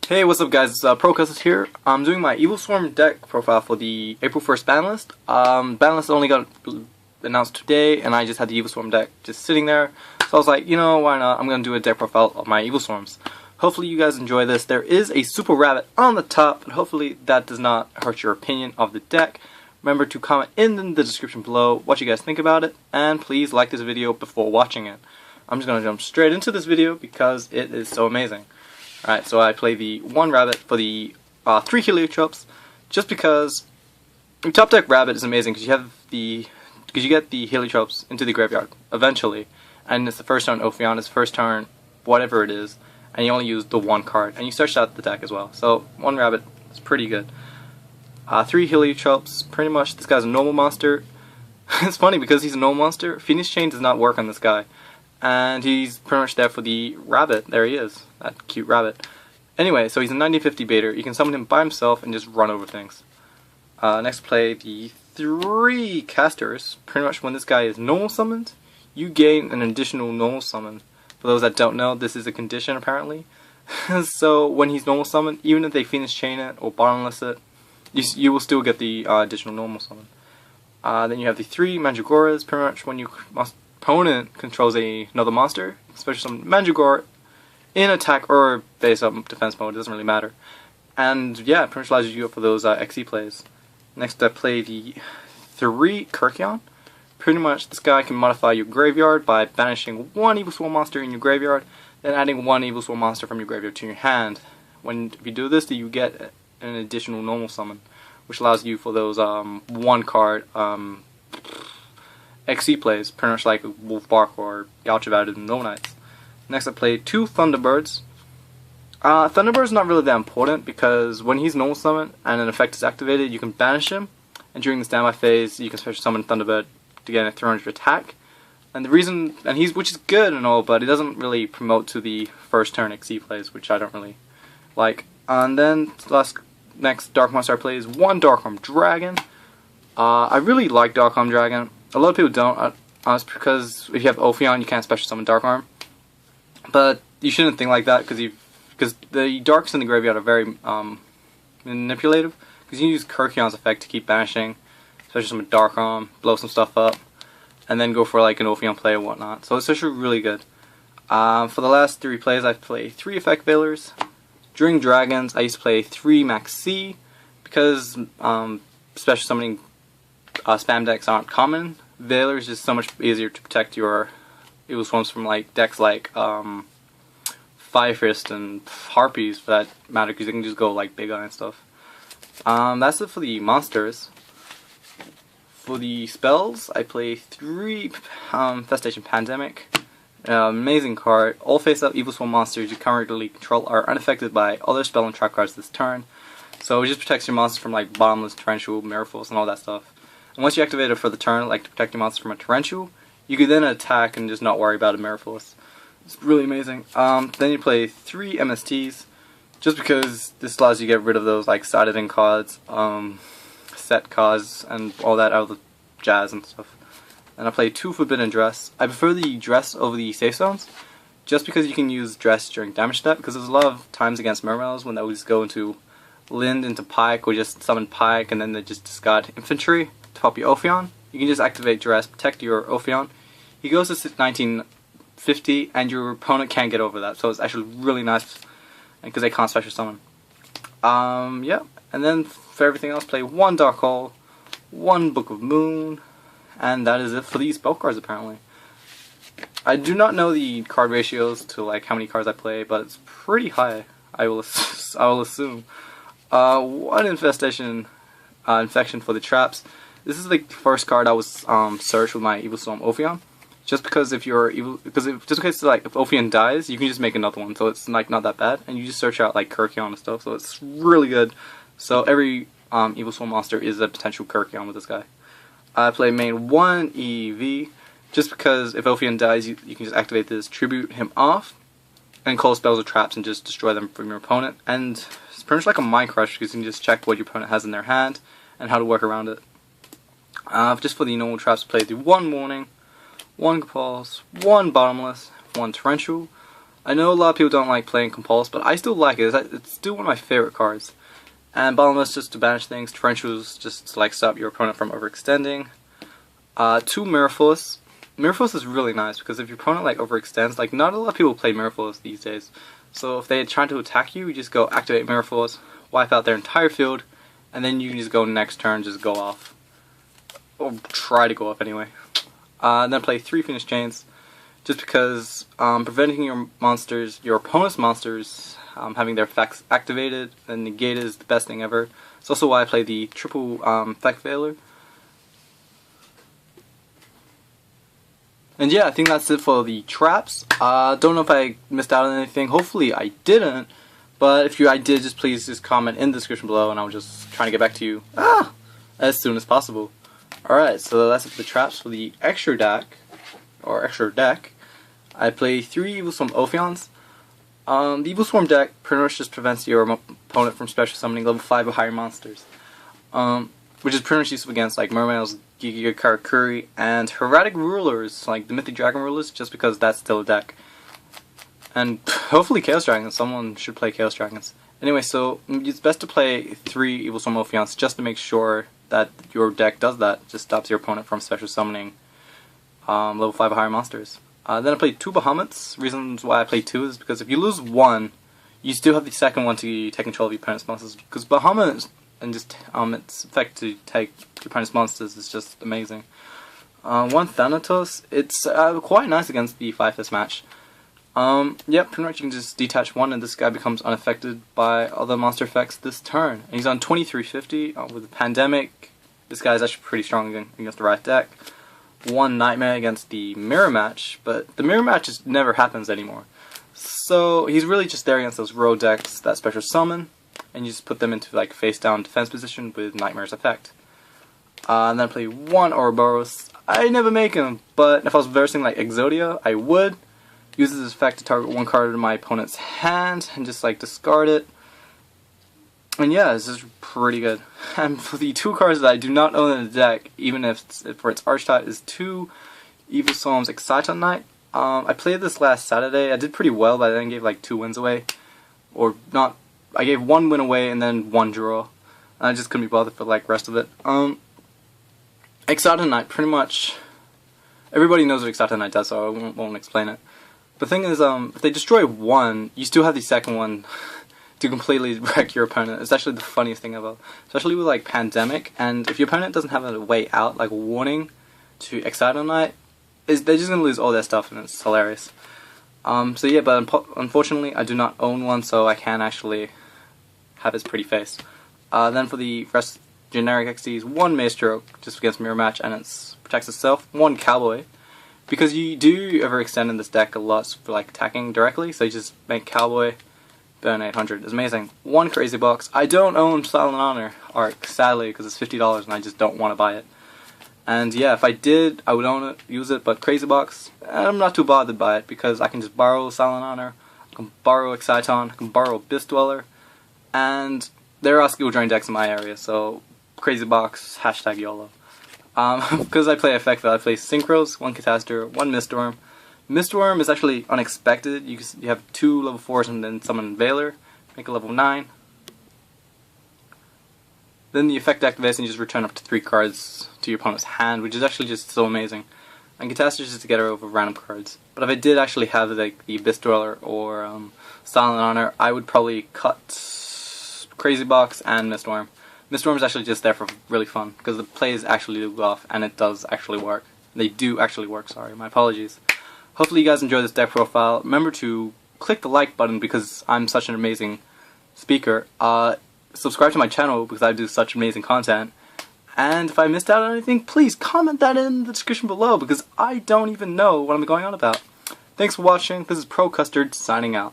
Hey, what's up guys, it's ProCustis here. I'm doing my Evilswarm deck profile for the April 1st ban list. Ban list only got announced today and I just had the Evilswarm deck just sitting there. So I was like, you know, why not? I'm going to do a deck profile of my Evilswarms. Hopefully you guys enjoy this. There is a super rabbit on the top, but hopefully that does not hurt your opinion of the deck. Remember to comment in the description below what you guys think about it, and please like this video before watching it. I'm just going to jump straight into this video because it is so amazing. Alright, so I play the one rabbit for the 3 heliotropes, just because the top deck rabbit is amazing because you get the heliotropes into the graveyard eventually, and it's the first turn Ophion, it's the first turn whatever it is, and you only use the one card, and you search out the deck as well. So one rabbit is pretty good. 3 heliotropes, pretty much this guy's a normal monster. It's funny because he's a normal monster, Phoenix Chain does not work on this guy. And he's pretty much there for the rabbit. There he is, that cute rabbit. Anyway, so he's a 1950 baiter. You can summon him by himself and just run over things. Next play the 3 casters. Pretty much when this guy is normal summoned, you gain an additional normal summon. For those that don't know, this is a condition apparently. So when he's normal summoned, even if they Phoenix Chain it or bottomless it, you will still get the additional normal summon. Then you have the 3 Mandragoras. Pretty much when you opponent controls another monster, especially some Mandragora, in attack or base up defense mode, it doesn't really matter. And yeah, pretty much allows you to go for those XE plays. Next I play the 3 Kyrkion. Pretty much this guy can modify your graveyard by banishing 1 Evilswarm monster in your graveyard, then adding 1 Evilswarm monster from your graveyard to your hand. If you do this, you get an additional normal summon, which allows you for those 1 card XE plays, pretty much like Wolfbark or Yalchavad and No Knights. Next I play 2 Thunderbirds. Thunderbird's not really that important because when he's normal summon and an effect is activated, you can banish him, and during the standby phase you can special summon Thunderbird to get a 300 attack. And the reason, which is good and all, but it doesn't really promote to the first turn XE plays, which I don't really like. And then next Dark Monster I play is 1 Darkarm Dragon. I really like Darkarm Dragon. A lot of people don't, it's because if you have Ophion, you can't special summon Darkarm. But you shouldn't think like that because the darks in the graveyard are very manipulative. Because you use Kyrkion's effect to keep banishing, special summon Darkarm, blow some stuff up, and then go for like an Ophion play or whatnot. So it's actually really good. For the last 3 plays, I play 3 Effect Veilers. During Dragons, I used to play 3 Max C because special summoning spam decks aren't common. Veiler is just so much easier to protect your Evilswarms from like decks like Fire Fist and Harpies for that matter, because you can just go like Big Eye and stuff. That's it for the monsters. For the spells, I play 3 Festation Pandemic. Amazing card. All face-up Evilswarm monsters you currently control are unaffected by other spell and trap cards this turn. So it just protects your monsters from like Bottomless, Torrential, Mirror Force, and all that stuff. And once you activate it for the turn, like to protect your monster from a Torrential, you can then attack and just not worry about a Mirror Force. It's really amazing. Then you play 3 MSTs, just because this allows you to get rid of those like side-in cards, set cards, and all that out of the jazz and stuff. And I play 2 Forbidden Dress. I prefer the Dress over the Safe Zones, just because you can use Dress during damage step, because there's a lot of times against Mermails when they always go into Lind into Pike, or just summon Pike and then they just discard Infantry to pop your Ophion. You can just activate Dress, protect your Ophion. He goes to 1950 and your opponent can't get over that, so it's actually really nice because they can't special summon. Yeah, and then for everything else, play 1 Dark Hole, 1 Book of Moon, and that is it for these spell cards apparently. I do not know the card ratios to like how many cards I play, but it's pretty high, I will assume. 1 Infestation Infection for the traps. This is the first card I was searched with my Evilswarm Ophion. Just because if Ophion dies, you can just make another one, so it's like not that bad, and you just search out like Kyrkion and stuff, so it's really good. So every Evilswarm monster is a potential Kyrkion with this guy. I play main 1 EV, just because if Ophion dies, you can just activate this, tribute him off, and call spells or traps and just destroy them from your opponent. And it's pretty much like a Mind Crush, because you can just check what your opponent has in their hand and how to work around it. Just for the normal traps, play the 1 Warning, 1 Compulse, 1 Bottomless, 1 Torrential, I know a lot of people don't like playing Compulse, but I still like it. It's still one of my favorite cards. And Bottomless just to banish things. Torrentials just to like stop your opponent from overextending. 2 Miraflores. Miraflores is really nice because if your opponent like overextends, like not a lot of people play Miraflores these days. So if they try to attack you, you just go activate Miraflores, wipe out their entire field, and then you can just go next turn, just go off. Or try to go off anyway. Then play 3 Phoenix Chains, just because preventing your monsters, your opponent's monsters, having their effects activated and negated is the best thing ever. It's also why I play the triple effect failure. And yeah, I think that's it for the traps. Don't know if I missed out on anything. Hopefully I didn't. But if I did, just please just comment in the description below, and I'll just try to get back to you as soon as possible. Alright, so that's it for the traps. For the extra deck, I play 3 Evilswarm Ophions. The Evilswarm deck pretty much just prevents your opponent from special summoning level 5 or higher monsters. Which is pretty much useful against like Mermails, Giga Karakuri, and Heretic Rulers, like the Mythic Dragon Rulers, just because that's still a deck. And hopefully Chaos Dragons, someone should play Chaos Dragons. Anyway, so it's best to play 3 Evilswarm Ophions just to make sure that your deck does that, just stops your opponent from special summoning level 5 or higher monsters. Then I played 2 Bahamut's. Reasons why I played 2 is because if you lose 1, you still have the second one to take control of your opponent's monsters, because Bahamut and just its effect to take your opponent's monsters is just amazing. 1 Thanatos, it's quite nice against the 5-fist match. Yep, pretty much you can just detach 1 and this guy becomes unaffected by other monster effects this turn. And he's on 2350 with the Pandemic. This guy's actually pretty strong against the right deck. 1 Nightmare against the Mirror Match, but the Mirror Match just never happens anymore. So he's really just there against those road decks that special summon, and you just put them into like face down defense position with Nightmare's effect. And then I play 1 Ouroboros. I never make him, but if I was versing like Exodia, I would. Uses his effect to target 1 card in my opponent's hand and just like discard it. And yeah, this is pretty good. And for the 2 cards that I do not own in the deck, even if for its archetype, is 2 Evilswarm's Exciton Knight. I played this last Saturday. I did pretty well, but I then gave like 2 wins away. Or not, I gave 1 win away and then 1 draw. And I just couldn't be bothered for like rest of it. Exciton Knight, pretty much, everybody knows what Exciton Knight does, so I won't explain it. The thing is, if they destroy 1, you still have the second one to completely wreck your opponent. It's actually the funniest thing ever. Especially with like Pandemic, and if your opponent doesn't have a way out, like a warning to Exciton Knight, they're just going to lose all their stuff, and it's hilarious. So yeah, but unfortunately I do not own one, so I can actually have his pretty face. Then for the rest generic XDs, 1 Maestro, just against Mirror Match, and it protects itself. 1 Cowboy, because you do overextend in this deck a lot for like attacking directly, so you just make Cowboy, burn 800. It's amazing. 1 Crazy Box. I don't own Silent Honor Arc, sadly, because it's $50 and I just don't want to buy it. And yeah, if I did, I would own it, use it, but Crazy Box, I'm not too bothered by it, because I can just borrow Silent Honor, I can borrow Exciton, I can borrow Abyss Dweller, and there are skill drain decks in my area, so Crazy Box, hashtag YOLO. Because I play Effect, I play Synchros, 1 Catastor, 1 Miststorm. Miststorm is actually unexpected. You have 2 level 4s and then summon Veiler, make a level 9. Then the effect activates and you just return up to 3 cards to your opponent's hand, which is actually just so amazing. And Catastor is just to get her over random cards. But if I did actually have like the Abyss Dweller or Silent Honor, I would probably cut Crazy Box and Miststorm. Miststorm is actually just there for really fun, because the plays actually do go off, and it does actually work. They do actually work, sorry, my apologies. Hopefully you guys enjoy this deck profile. Remember to click the like button because I'm such an amazing speaker. Subscribe to my channel because I do such amazing content. And if I missed out on anything, please comment that in the description below because I don't even know what I'm going on about. Thanks for watching. This is Pro Custard signing out.